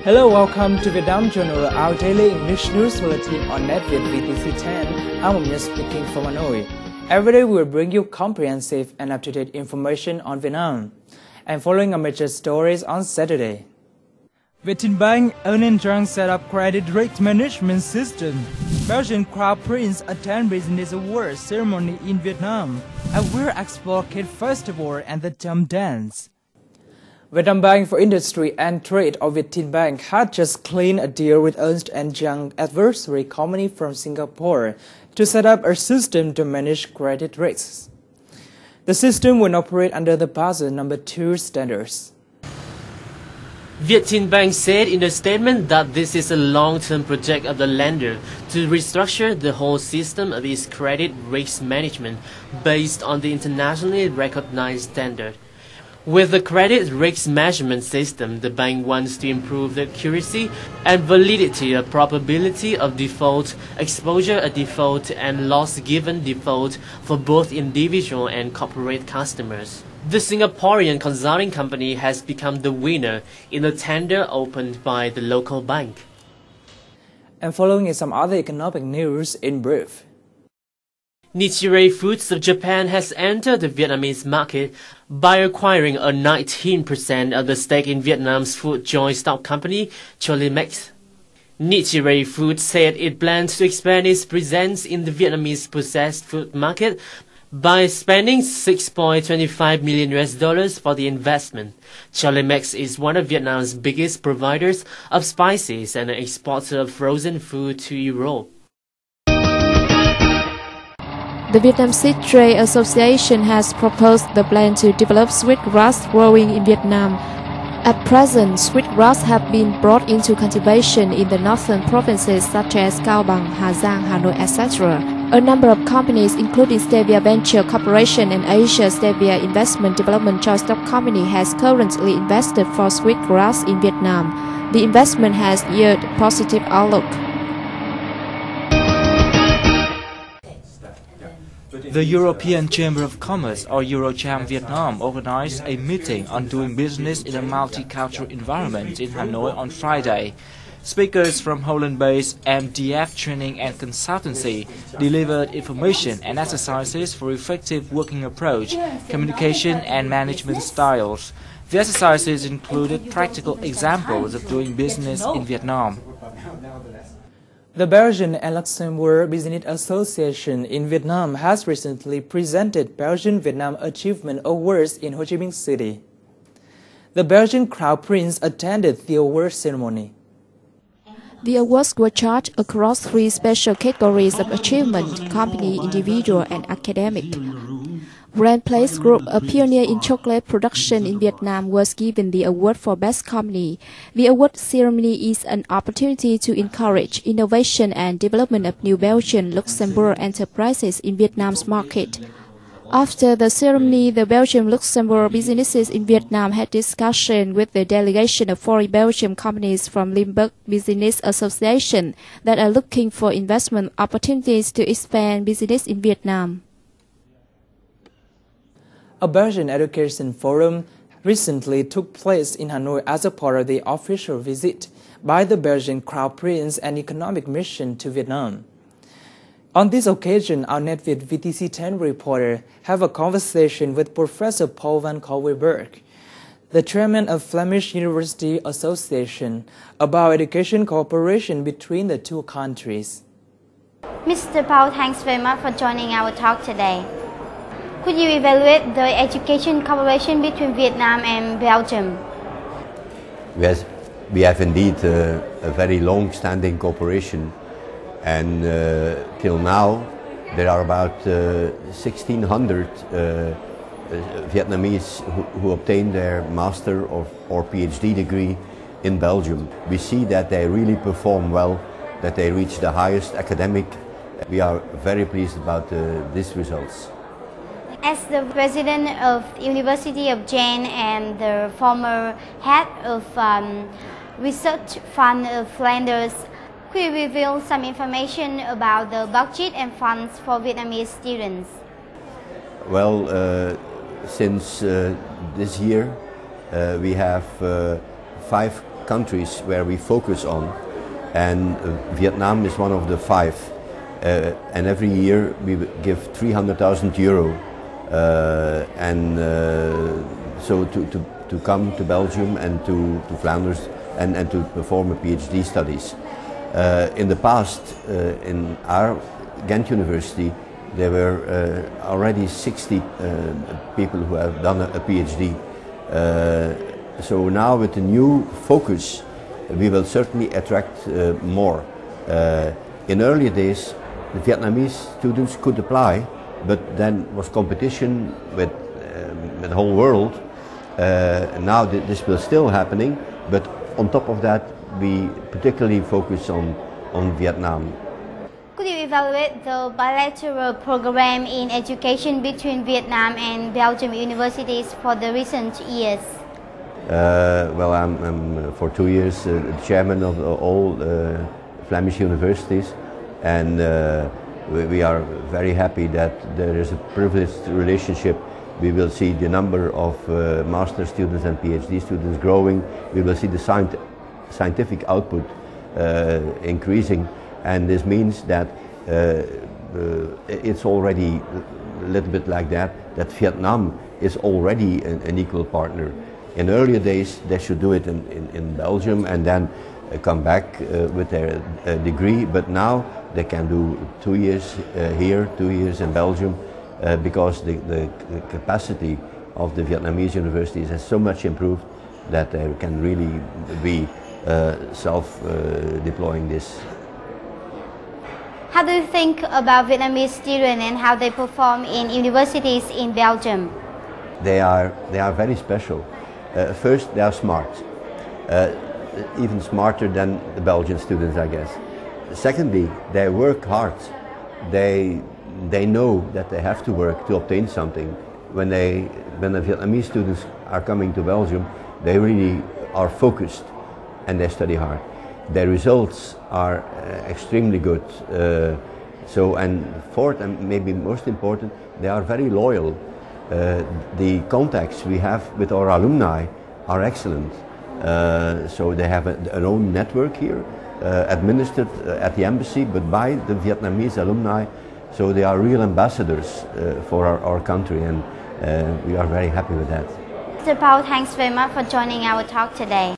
Hello, welcome to Vietnam Journal, our daily English news bulletin on NETVIET VTC10. I'm Amir speaking from Hanoi. Every day we will bring you comprehensive and up-to-date information on Vietnam. And following our major stories on Saturday. Vietinbank Earning Drunk set up credit risk management system. Belgian Crown Prince attend Business Awards ceremony in Vietnam. A Weir Export Kid Festival and the Jump Dance. Vietinbank for Industry and Trade or Vietinbank had just cleaned a deal with Ernst & Young advisory company from Singapore to set up a system to manage credit risks. The system will operate under the Basel No. 2 standards. Vietinbank said in a statement that this is a long-term project of the lender to restructure the whole system of its credit risk management based on the internationally recognized standard. With the credit risk management system, the bank wants to improve the accuracy and validity of probability of default, exposure of default, and loss given default for both individual and corporate customers. The Singaporean consulting company has become the winner in a tender opened by the local bank. And following is some other economic news in brief. Nichirei Foods of Japan has entered the Vietnamese market by acquiring a 19% of the stake in Vietnam's food joint stock company, Cholimex. Nichirei Foods said it plans to expand its presence in the Vietnamese processed food market by spending $6.25 million for the investment. Cholimex is one of Vietnam's biggest providers of spices and an exporter of frozen food to Europe. The Vietnam Seed Trade Association has proposed the plan to develop sweetgrass growing in Vietnam. At present, sweetgrass have been brought into cultivation in the northern provinces such as Cao Bằng, Hà Giang, Hanoi, etc. A number of companies, including Stevia Venture Corporation and Asia Stevia Investment Development Joint Stock Company, has currently invested for sweetgrass in Vietnam. The investment has yielded positive outlook. The European Chamber of Commerce, or Eurocham Vietnam, organized a meeting on doing business in a multicultural environment in Hanoi on Friday. Speakers from Holland-based MDF Training and Consultancy delivered information and exercises for effective working approach, communication and management styles. The exercises included practical examples of doing business in Vietnam. The Belgian and Luxembourg Business Association in Vietnam has recently presented Belgian Vietnam Achievement Awards in Ho Chi Minh City. The Belgian Crown Prince attended the award ceremony. The awards were charged across three special categories of achievement: company, individual, and academic. Grand Place Group, a pioneer in chocolate production in Vietnam, was given the award for Best Company. The award ceremony is an opportunity to encourage innovation and development of new Belgian Luxembourg enterprises in Vietnam's market. After the ceremony, the Belgian-Luxembourg businesses in Vietnam had discussion with the delegation of foreign Belgian companies from Limburg Business Association that are looking for investment opportunities to expand business in Vietnam. A Belgian education forum recently took place in Hanoi as a part of the official visit by the Belgian Crown Prince and economic mission to Vietnam. On this occasion, our NETVIET VTC10 reporter have a conversation with Professor Paul van Kolweberg, the chairman of Flemish University Association, about education cooperation between the two countries. Mr. Paul, thanks very much for joining our talk today. Could you evaluate the education cooperation between Vietnam and Belgium? Yes, we have indeed a very long-standing cooperation, and till now there are about 1,600 Vietnamese who obtain their master or PhD degree in Belgium. We see that they really perform well, that they reach the highest academic. We are very pleased about these results. As the president of the University of Jena and the former head of Research Fund of Flanders, could you reveal some information about the budget and funds for Vietnamese students? Well, since this year we have 5 countries where we focus on, and Vietnam is one of the 5. And every year we give 300,000 euro, and so to come to Belgium and to Flanders and to perform a PhD studies. In the past, in our Ghent University, there were already 60 people who have done a PhD. So now with the new focus, we will certainly attract more. In earlier days, the Vietnamese students could apply, but then was competition with the whole world. Now this will still happening, but on top of that, we particularly focus on Vietnam. Could you evaluate the bilateral program in education between Vietnam and Belgium universities for the recent years? Well, I'm for 2 years the chairman of all Flemish universities, and we are very happy that there is a privileged relationship. We will see the number of master students and PhD students growing. We will see the scientific output increasing, and this means that it's already a little bit like that Vietnam is already an equal partner. In earlier days, they should do it in Belgium and then come back with their degree, but now they can do 2 years here, 2 years in Belgium, because the capacity of the Vietnamese universities has so much improved that they can really be self-deploying this. How do you think about Vietnamese students and how they perform in universities in Belgium? They are very special. First, they are smart, even smarter than the Belgian students, I guess. Secondly, they work hard. They know that they have to work to obtain something. When the Vietnamese students are coming to Belgium, they really are focused and they study hard. Their results are extremely good. And fourth, and maybe most important, they are very loyal. The contacts we have with our alumni are excellent. So they have an own network here, administered at the embassy, but by the Vietnamese alumni. So they are real ambassadors for our country, and we are very happy with that. Mr. Paul, thanks very much for joining our talk today.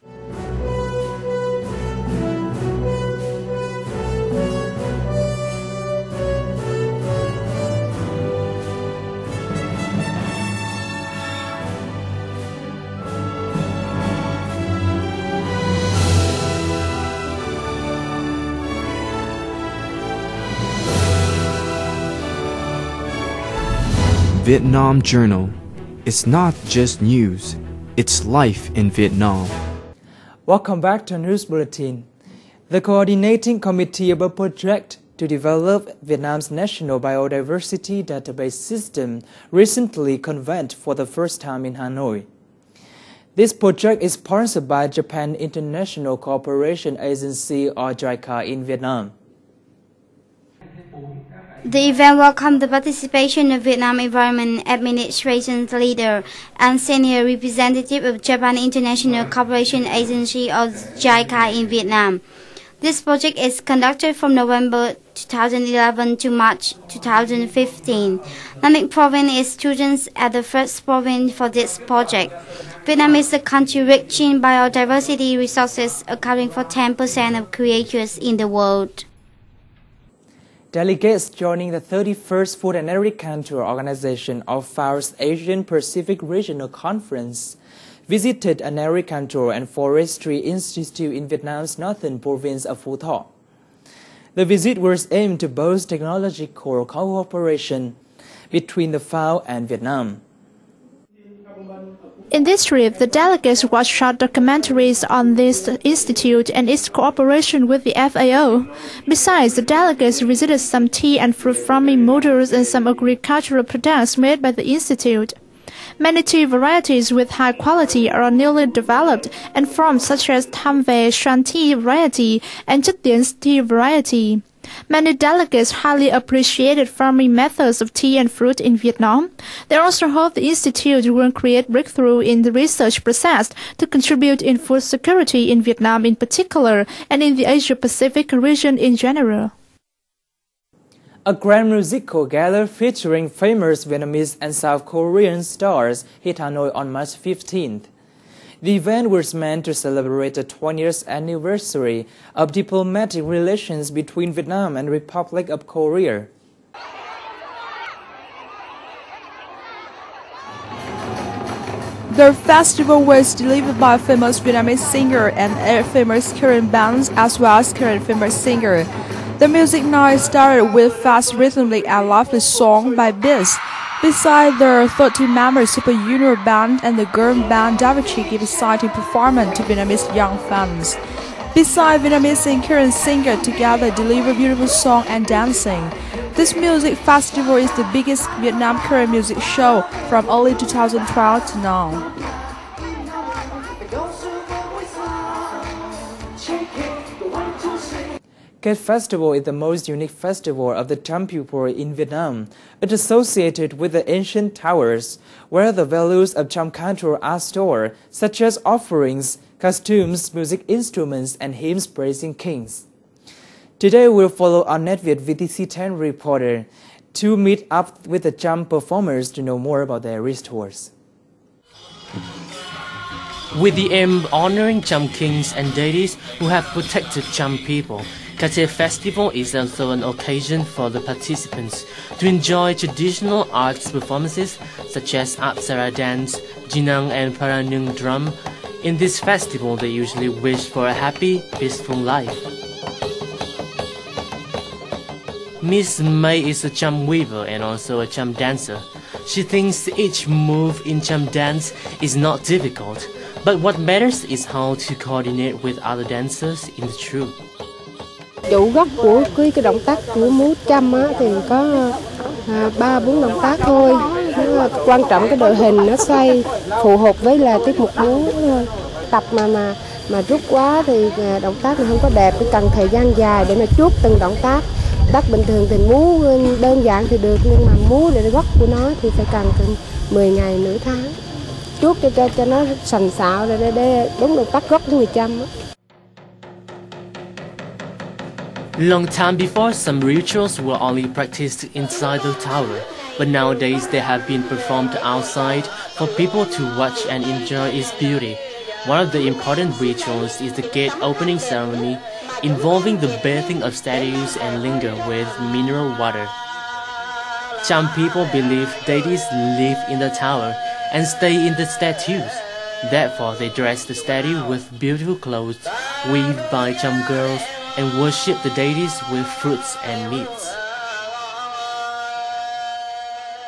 Vietnam Journal. It's not just news, it's life in Vietnam. Welcome back to News Bulletin. The Coordinating Committee of a project to develop Vietnam's National Biodiversity Database System recently convened for the first time in Hanoi. This project is sponsored by Japan International Cooperation Agency, or JICA, in Vietnam. The event welcomed the participation of Vietnam Environment Administration's leader and senior representative of Japan International Cooperation Agency, or JICA, in Vietnam. This project is conducted from November 2011 to March 2015. Nam Định Province is chosen as the first province for this project. Vietnam is a country rich in biodiversity resources, accounting for 10% of creatures in the world. Delegates joining the 31st Food and Agriculture Organization of FAO's Asian Pacific Regional Conference visited an agricultural and forestry institute in Vietnam's northern province of Phu Tho. The visit was aimed to boost technological cooperation between the FAO and Vietnam. In this trip, the delegates watched short documentaries on this institute and its cooperation with the FAO. Besides, the delegates visited some tea and fruit farming modules and some agricultural products made by the institute. Many tea varieties with high quality are newly developed and formed, such as Tham Ve Xuan tea variety and Chất Tiến tea variety. Many delegates highly appreciated farming methods of tea and fruit in Vietnam. They also hope the institute will create breakthrough in the research process to contribute in food security in Vietnam in particular and in the Asia-Pacific region in general. A grand musical gala featuring famous Vietnamese and South Korean stars hit Hanoi on March 15th. The event was meant to celebrate the 20th anniversary of diplomatic relations between Vietnam and the Republic of Korea. The festival was delivered by a famous Vietnamese singer and a famous Korean bands as well as Korean famous singer. The music night started with fast rhythmic and lively song by Biz. Besides the 13-member Super Junior band and the girl band, Davichi give exciting performance to Vietnamese young fans. Besides, Vietnamese and Korean singer together deliver beautiful song and dancing. This music festival is the biggest Vietnam Korean music show from early 2012 to now. Ket Festival is the most unique festival of the Cham people in Vietnam. It is associated with the ancient towers, where the values of Cham culture are stored, such as offerings, costumes, music instruments, and hymns praising kings. Today we'll follow our NETVIET VTC10 reporter to meet up with the Cham performers to know more about their rituals. With the aim of honoring Cham kings and deities who have protected Cham people, Ket Festival is also an occasion for the participants to enjoy traditional arts performances such as Apsara dance, Jinang and Paranung drum. In this festival, they usually wish for a happy, peaceful life. Miss May is a Cham weaver and also a Cham dancer. She thinks each move in Cham dance is not difficult, but what matters is how to coordinate with other dancers in the troupe. Chủ gốc của cái động tác của múa Cham thì có 3-4 động tác thôi. Nó quan trọng cái đội hình nó xoay phù hợp với là tiết mục múa. Tập mà rút quá thì động tác nó không có đẹp, cần thời gian dài để mà chuốt từng động tác. Tác bình thường thì múa đơn giản thì được, nhưng mà múa để gốc của nó thì phải cần 10 ngày nửa tháng. Chuốt cho nó sành sạo để đúng động tác gốc của người Cham. Long time before, some rituals were only practiced inside the tower, but nowadays they have been performed outside for people to watch and enjoy its beauty. One of the important rituals is the gate opening ceremony, involving the bathing of statues and lingam with mineral water. Cham people believe deities live in the tower and stay in the statues. Therefore, they dress the statue with beautiful clothes weaved by Cham girls and worship the deities with fruits and meats.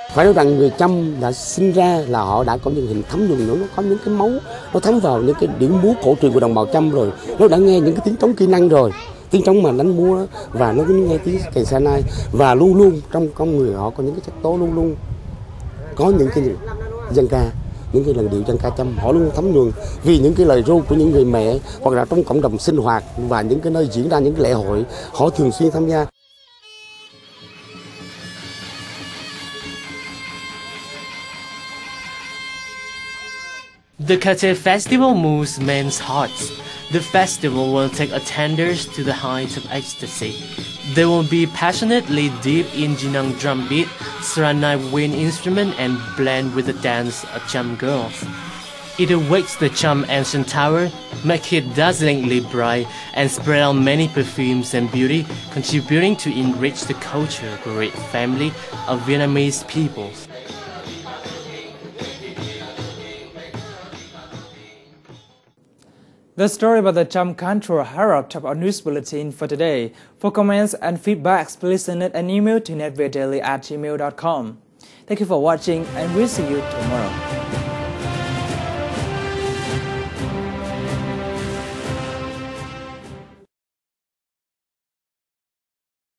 Phải nói rằng người Cham đã sinh ra là họ đã có những hình thấm nhuần nữa, nó có những cái máu, nó thấm vào những cái điệu múa cổ truyền của đồng bào Cham rồi, nó đã nghe những cái tiếng trống kỹ năng rồi, tiếng trống mà đánh múa đó, và nó cũng nghe tiếng kèn sa nai, và luôn luôn trong con người họ có những cái sắc tố, luôn luôn có những cái dân ca, những cái làn điệu dân ca Cham, họ luôn thấm nhuần vì những cái lời ru của những người mẹ, hoặc là trong cộng đồng sinh hoạt và những cái nơi diễn ra những cái lễ hội, họ thường xuyên tham gia. The Ket Festival moves men's hearts. The festival will take attenders to the heights of ecstasy. They will be passionately deep in Jinang drum beat, Saranai wind instrument, and blend with the dance of Cham girls. It awakes the Cham ancient tower, make it dazzlingly bright, and spread out many perfumes and beauty, contributing to enrich the culture, great family of Vietnamese peoples. The story about the Cham culture wrapped up our news bulletin for today. For comments and feedbacks, please send an email to netvietdaily@gmail.com. Thank you for watching, and we'll see you tomorrow.